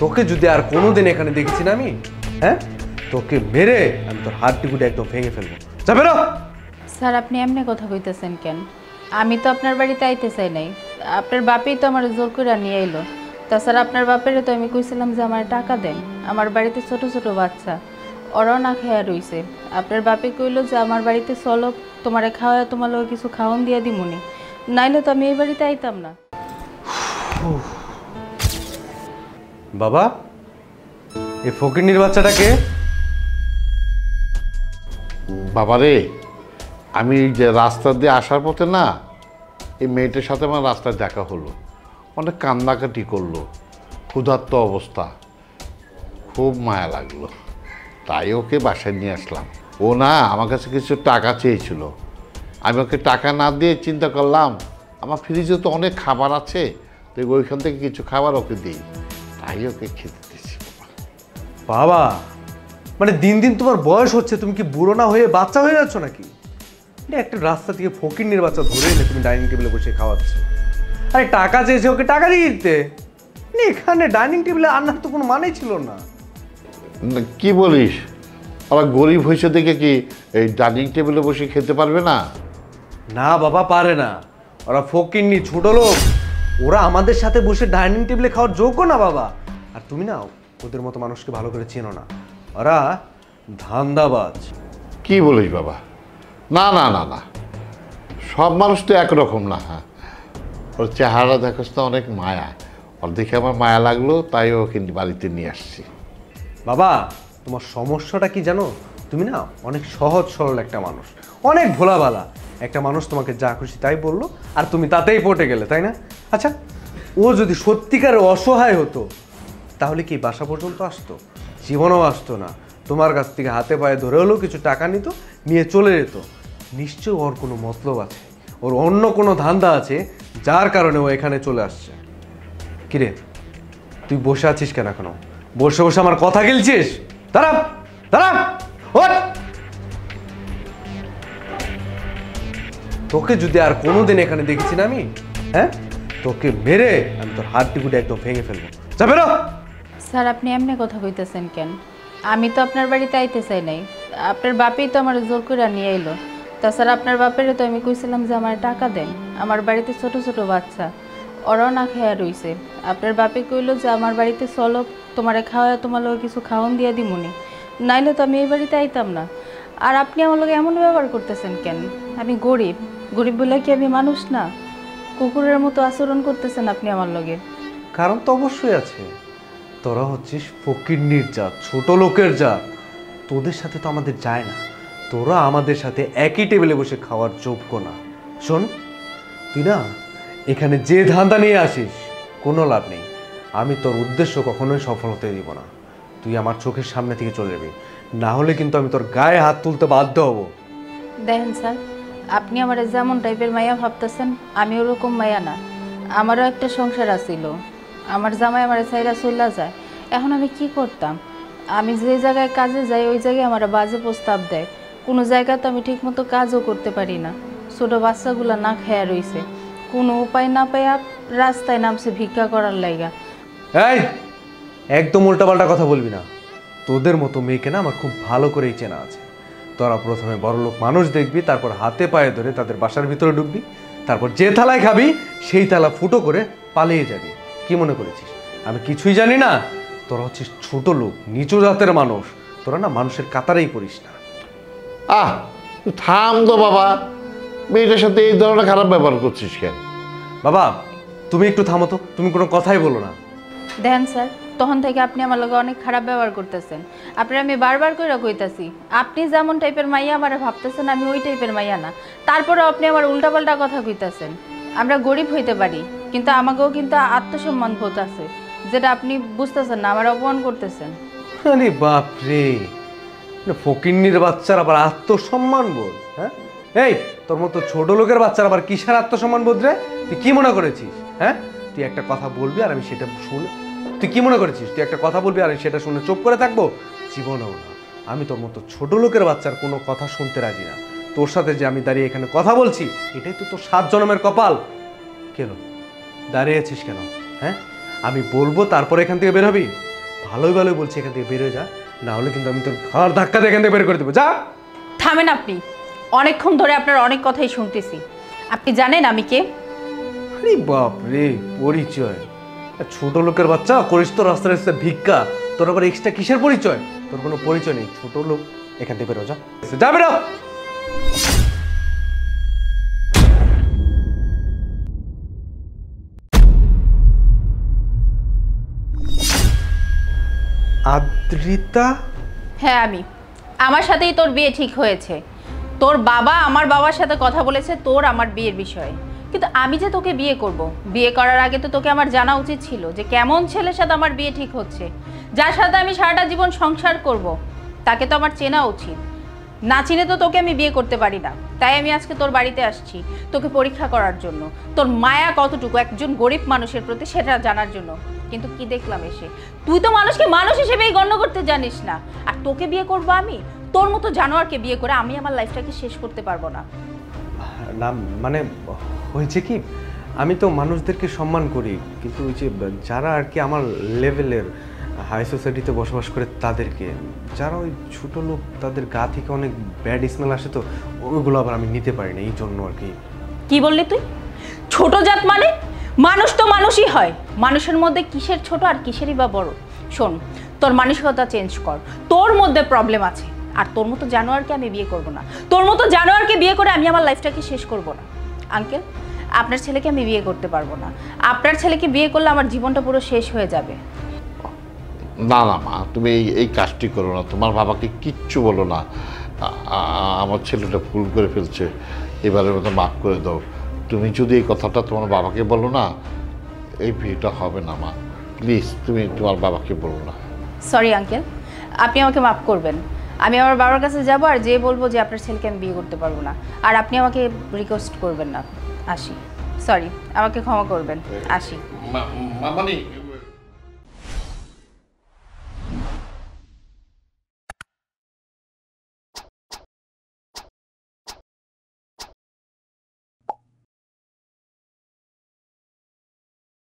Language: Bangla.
তোকে যদি আর কোনোদিন এখানে দেখছি না আমি, হ্যাঁ, তোকে মেরে আমি তোর হাড্ডিগুলো একদম ভেঙে ফেলবো। যাবে না স্যার, আপনি এমনি কথা কইতেছেন কেন? আমি তো আপনার বাড়িতে আইতে চাই নাই। আপনার বাপেই তো আমার জোর করে নিয়ে এলো। তাছাড়া আপনার বাপেরও তো আমি কইছিলাম যে আমার টাকা দেন। আমার বাড়িতে ছোট ছোট বাচ্চা, ওরাও না খেয়া রইছে। আপনার বাপে কইলো যে আমার বাড়িতে চলো, তোমারে খাওয়া, তোমার লোক কিছু খাওয়ান দিয়া দিমুনি, নাইলে তো আমি এই বাড়িতে আইতাম না। বাবা, এই ফকিন্নির বাচ্চাটাকে? বাবারে, আমি যে রাস্তা দিয়ে আসার পথে না এই মেয়েটার সাথে আমার রাস্তায় দেখা হলো, অনেক কান্নাকাটি করলো, ক্ষুধার্ত অবস্থা, খুব মায়া লাগলো, তাই ওকে বাসায় নিয়ে আসলাম। ও না আমার কাছে কিছু টাকা চেয়েছিল, আমি ওকে টাকা না দিয়ে চিন্তা করলাম আমার ফ্রিজে তো অনেক খাবার আছে, তো ওইখান থেকে কিছু খাবার ওকে দিই, তাই ওকে খেতে দিয়েছি। বাবা, মানে দিন দিন তোমার বয়স হচ্ছে, তুমি কি বুড়ো না হয়ে বাচ্চা হয়ে যাচ্ছ নাকি? একটা রাস্তা থেকে ফকিন্নির বাচ্চা ধরে এনে তুমি ডাইনিং টেবিলে বসে খাওয়াচ্ছ। আরে টাকা চেয়েছে, ওকে টাকা দিয়ে দিতে। এখানে ডাইনিং টেবিলে আনার তো কোনো মানেই ছিল না। কি বলিস, ওরা গরিব হয়েছে দেখে কি এই ডাইনিং টেবিলে বসে খেতে পারবে না? না বাবা, পারে না। ওরা ফকিন্নি, ছোট লোক, ওরা আমাদের সাথে বসে ডাইনিং টেবিলে খাওয়ার যোগ্য না বাবা। আর তুমি না ওদের মতো মানুষকে ভালো করে চেনো না, ওরা ধান্দাবাজ। কি বলিস বাবা? না না না না, সব মানুষ তো একরকম না। হ্যাঁ, ওর চেহারা দেখোস তো অনেক মায়া, ওর দেখে আমার মায়া লাগলো, তাই ওকে বাড়িতে নিয়ে আসছি। বাবা, তোমার সমস্যাটা কি জানো? তুমি না অনেক সহজ সরল একটা মানুষ, অনেক ভোলাভালা একটা মানুষ। তোমাকে যা খুশি তাই বললো আর তুমি তাতেই পটে গেলে, তাই না? আচ্ছা, ও যদি সত্যিকারে অসহায় হতো তাহলে কি বাসা পর্যন্ত আসতো? জীবনেও আসতো না। তোমার কাছ থেকে হাতে পায়ে ধরে হলেও কিছু টাকা নিত, নিয়ে চলে যেত। নিশ্চয় ওর কোনো মতলব আছে, ওর অন্য কোনো ধান্দা আছে, যার কারণে ও এখানে চলে আসছে। কিরে, তুই বসে আছিস কেন এখনো? বসে বসে আমার কথা গিলছিস? দাঁড়া দাঁড়া, ওঠ! তোকে যদি আর কোনোদিন এখানে দেখছি না আমি, হ্যাঁ, তোকে মেরে আমি তোর হাড্ডিগুলো একদম ভেঙে ফেলবো। যাবে না? স্যার, আপনি এমনি কথা কইতেছেন কেন? আমি তো আপনার বাড়িতে আইতে চাই নাই। আপনার বাপেই তো আমার জোর করে নিয়ে এলো। তাছাড়া আপনার বাপেরও তো আমি কইছিলাম যে আমার টাকা দেন। আমার বাড়িতে ছোট ছোট বাচ্চা, ওরাও না খেয়া রইছে। আপনার বাপে কইলো যে আমার বাড়িতে চলো, তোমারে খাওয়া, তোমার লোক কিছু খাওয়ান দিয়া দিমুনি, নাইলে তো আমি এই বাড়িতে আইতাম না। আর আপনি আমার লোক এমন ব্যবহার করতেছেন কেন? আমি গরিব, গরিব বলে কি আমি মানুষ না? কুকুরের মতো আচরণ করতেছেন আপনি আমার লগে। কারণ তো অবশ্যই আছে। তোরা হচ্ছিস ফকিন্নির জাত, ছোট লোকের জাত। তোদের সাথে তো আমাদের যায় না। তোরা আমাদের সাথে একই টেবিলে বসে খাওয়ার যোগ্য না। শোন, তুই না এখানে যে ধান্দা নিয়ে আসিস কোনো লাভ নেই। আমি তোর উদ্দেশ্য কখনোই সফল হতে দিব না। তুই আমার চোখের সামনে থেকে চলে যাবি, না হলে কিন্তু আমি তোর গায়ে হাত তুলতে বাধ্য হব। দেখেন স্যার, আপনি আমার যেমন টাইপের মায়া ভাবতেছেন, আমি ওরকম মায়া না। আমারও একটা সংসার আছিল। আমার জামাই আমার চাইরা চলে যায়, এখন আমি কি করতাম? আমি যে জায়গায় কাজে যাই ওই জায়গায় আমার বাজে প্রস্তাব দেয়। কোনো জায়গায় তো আমি ঠিকমতো কাজও করতে পারি না। ছোটো বাচ্চাগুলো না খেয়া রইছে, কোনো উপায় না পাইয়া রাস্তায় নামছে ভিক্ষা করার লাইগা। এই, একদম উল্টাপাল্টা কথা বলবি না। তোদের মতো মেয়েকে না আমার খুব ভালো করেই চেনা আছে। তোরা প্রথমে বড়লোক মানুষ দেখবি, তারপর হাতে পায়ে ধরে তাদের বাসার ভিতরে ঢুকবি, তারপর যে থালায় খাবি সেই থালা ফুটো করে পালিয়ে যাবি। কি মনে করেছিস আমি কিছুই জানি না? তোরা হচ্ছিস ছোট লোক, নিচু জাতের মানুষ। তোরা না মানুষের কাতারেই পড়িস না। তুই থাম তো বাবা, মেয়েটার সাথে এই ধরনের খারাপ ব্যবহার করছিস কেন? বাবা, তুমি একটু থামো তো, তুমি কোনো কথাই বলো না। দেখেন স্যার, তখন থেকে আপনি আমার লগে অনেক খারাপ ব্যবহার করতেছেন। আপনি আমি বারবার করে কইতাছি, আপনি যেমন টাইপের মাইয়া আমার ভাবতেছেন আমি ওই টাইপের মাইয়া না। তারপরেও আপনি আমার উল্টাপাল্টা কথা কইতাছেন। আমরা গরিব হইতে পারি, কিন্তু আমাকেও কিন্তু আত্মসম্মান বোধ আছে, যেটা আপনি বুঝতেছেন না। আমার অপমান করতেছেন। আরে বাপরে, ফকিন্নির বাচ্চার আবার আত্মসম্মান বোধ? হ্যাঁ, এই তোর মতো ছোট লোকের বাচ্চার আবার কিসের আত্মসম্মান বোধ রে? তুই কি মনে করেছিস? হ্যাঁ, তুই একটা কথা বলবি আর আমি সেটা শুনে, তুই কি মনে করেছিস তুই একটা কথা বলবি আর আমি সেটা শুনে চুপ করে থাকবো? জীবনেও না। আমি তোর মতো ছোট লোকের বাচ্চার কোনো কথা শুনতে রাজি না। তোর সাথে যে আমি দাঁড়িয়ে এখানে কথা বলছি, এটাই তো তোর 7 জন্মের কপাল। কেন দাঁড়িয়ে আছিস কেন? হ্যাঁ, আমি বলবো তারপরে এখান থেকে বের হবি। ভালোই ভালোই বলছি এখান থেকে বেরোয় যা, না হলে কিন্তু আমি তোর ঘাড় ধাক্কা দিয়ে এখান থেকে বের করে দেবো। যা। থামেন আপনি, অনেকক্ষণ ধরে আপনার অনেক কথাই শুনতেছি। আপনি জানেন আমি কে? আরে বাপ রে, পরিচয়! ছোট লোকের বাচ্চা করিস তো রাস্তায় রাস্তায় ভিক্ষা, তোর আবার এক্সট্রা কিসের পরিচয়? তোর কোনো পরিচয় নেই, ছোট লোক। এখান থেকে বেরো, যা যা বেরো। আদ্রিতা? হ্যাঁ আমি। আমার সাথেই তোর বিয়ে ঠিক হয়েছে। তোর বাবা আমার বাবার সাথে কথা বলেছে তোর আমার বিয়ের বিষয়ে, কিন্তু আমি যে তোকে বিয়ে করব, বিয়ে করার আগে তো তোকে আমার জানা উচিত ছিল যে কেমন ছেলের সাথে আমার বিয়ে ঠিক হচ্ছে, যার সাথে আমি সারাটা জীবন সংসার করব। তাকে তো আমার চেনা উচিত। না চিনে তো তোকে আমি বিয়ে করতে পারি না। তাই আমি আজকে তোর বাড়িতে আসছি তোকে পরীক্ষা করার জন্য, তোর মায়া কতটুকু একজন গরিব মানুষের প্রতি সেটা জানার জন্য। কিন্তু কি দেখলাম এসে, তুই তো মানুষকে মানুষ হিসেবেই গণ্য করতে জানিস না। আর তোকে বিয়ে করব আমি? তোর মতো জানোয়ারকে বিয়ে করে আমি আমার লাইফটাকে শেষ করতে পারবো না। না মানে হয়েছে কি, আমি তো মানুষদেরকে সম্মান করি, কিন্তু ওই যে যারা আর কি আমার লেভেলের হাই সোসাইটিতে বসবাস করে তাদেরকে, যারা ওই ছোটো লোক তাদের গা থেকে অনেক ব্যাড স্মেল আসে, তো ওইগুলো আবার আমি নিতে পারি না, এই জন্য আর কি। কি বললি তুই? ছোট জাত মানে? মানুষ তো মানুষই হয়, মানুষের মধ্যে কিসের ছোট আর কিসেরই বা বড়? শোন, তোর মানসিকতা চেঞ্জ কর, তোর মধ্যে প্রবলেম আছে। আর তোর মতো জানোয়ারকে আমি বিয়ে করব না, তোর মতো জানোয়ারকে বিয়ে করে আমি আমার লাইফটাকে শেষ করব না। আঙ্কেল, আপনার ছেলেকে আমি বিয়ে করতে পারবো না। আপনার ছেলেকে বিয়ে করলে আমার জীবনটা পুরো শেষ হয়ে যাবে। না না মা, তুমি এই কাজটি করো না, তোমার বাবাকে কিচ্ছু বলো না। আমার ছেলেটা ভুল করে ফেলছে, এবারের মতো মাফ করে দাও। তুমি যদি এই কথাটা তোমার বাবাকে বলো না, এই বিয়েটা হবে না মা। প্লিজ তুমি তোমার বাবাকে বলো না। সরি আঙ্কেল, আপনি আমাকে মাফ করবেন। আমি আমার বাবার কাছে যাব আর যে বলবো যে আপনার ছেলেকে আমি বিয়ে করতে পারবো না। আর আপনি আমাকে রিকোয়েস্ট করবেন না। আসি। সরি, আমাকে ক্ষমা করবেন। আসি। মানে